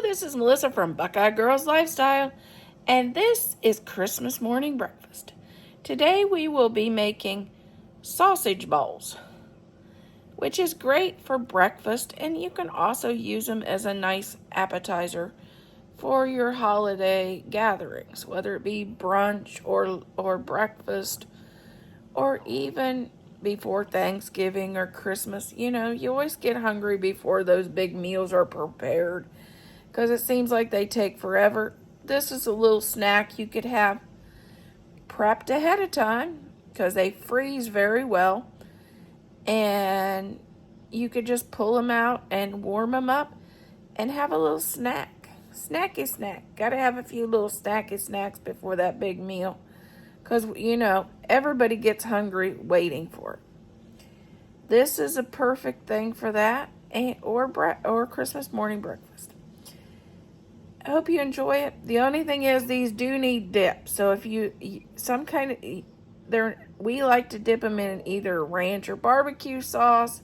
this is Melissa from Buckeye Girls Lifestyle, and this is Christmas morning breakfast. Today we will be making sausage balls, which is great for breakfast, and you can also use them as a nice appetizer for your holiday gatherings, whether it be brunch or breakfast, or even before Thanksgiving or Christmas. You know, you always get hungry before those big meals are prepared because it seems like they take forever. This is a little snack you could have prepped ahead of time because they freeze very well, and you could just pull them out and warm them up and have a little snack. Snacky snack. Gotta have a few little snacky snacks before that big meal because, you know, everybody gets hungry waiting for it. This is a perfect thing for that, or Christmas morning breakfast. I hope you enjoy it. The only thing is these do need dip. So if you we like to dip them in either ranch or barbecue sauce,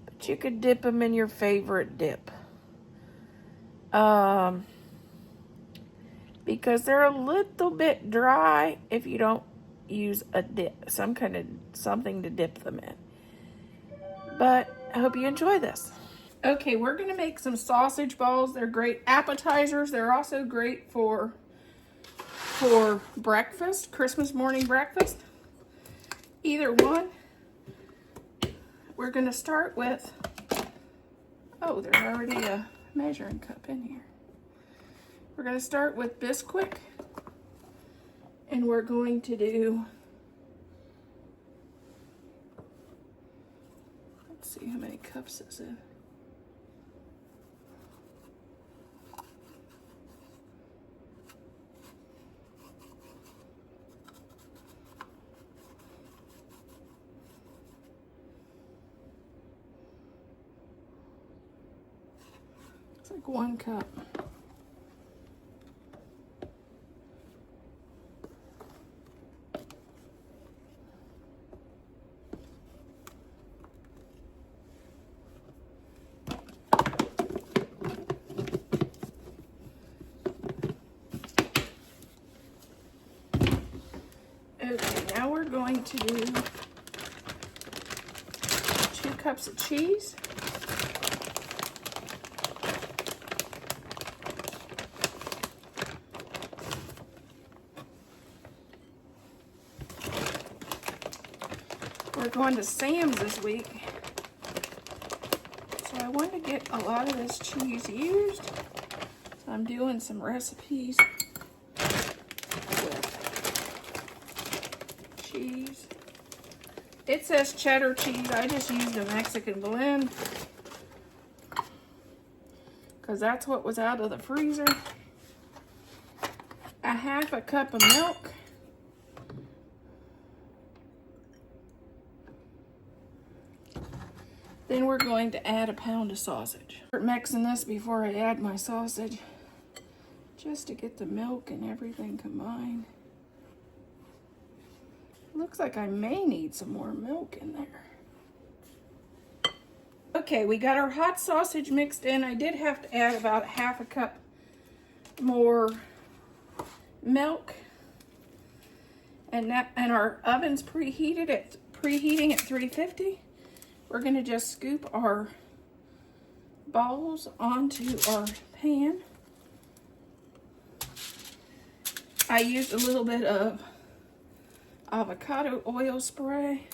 but you could dip them in your favorite dip. Because they're a little bit dry if you don't use a dip, something to dip them in. But I hope you enjoy this. Okay, we're going to make some sausage balls. They're great appetizers. They're also great for breakfast, Christmas morning breakfast. Either one. We're going to start with, oh, there's already a measuring cup in here. We're going to start with Bisquick, and we're going to do, let's see how many cups this is. It's like 1 cup. Okay, now we're going to do 2 cups of cheese. We're going to Sam's this week, so I want to get a lot of this cheese used. So I'm doing some recipes with cheese. It says cheddar cheese. I just used a Mexican blend because that's what was out of the freezer. A 1/2 cup of milk. Then we're going to add a pound of sausage. I'm mixing this before I add my sausage, just to get the milk and everything combined. Looks like I may need some more milk in there. Okay, we got our hot sausage mixed in. I did have to add about 1/2 cup more milk. And our oven's preheating at 350. We're going to just scoop our balls onto our pan. I used a little bit of avocado oil spray.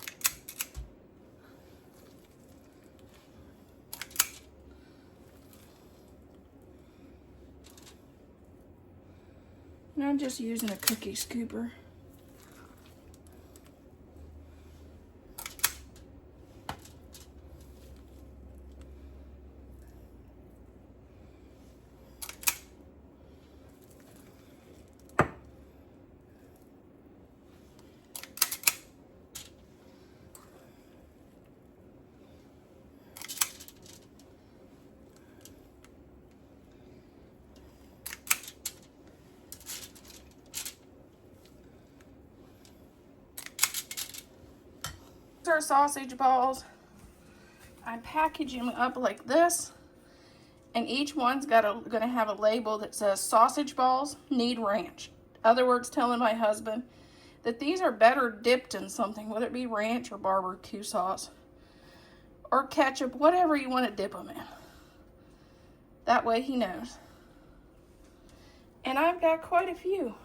And I'm just using a cookie scooper. Our sausage balls. I package them up like this, And each one's gonna have a label that says sausage balls need ranch. Other words, telling my husband that these are better dipped in something, whether it be ranch or barbecue sauce or ketchup, whatever you want to dip them in. That way he knows. And I've got quite a few.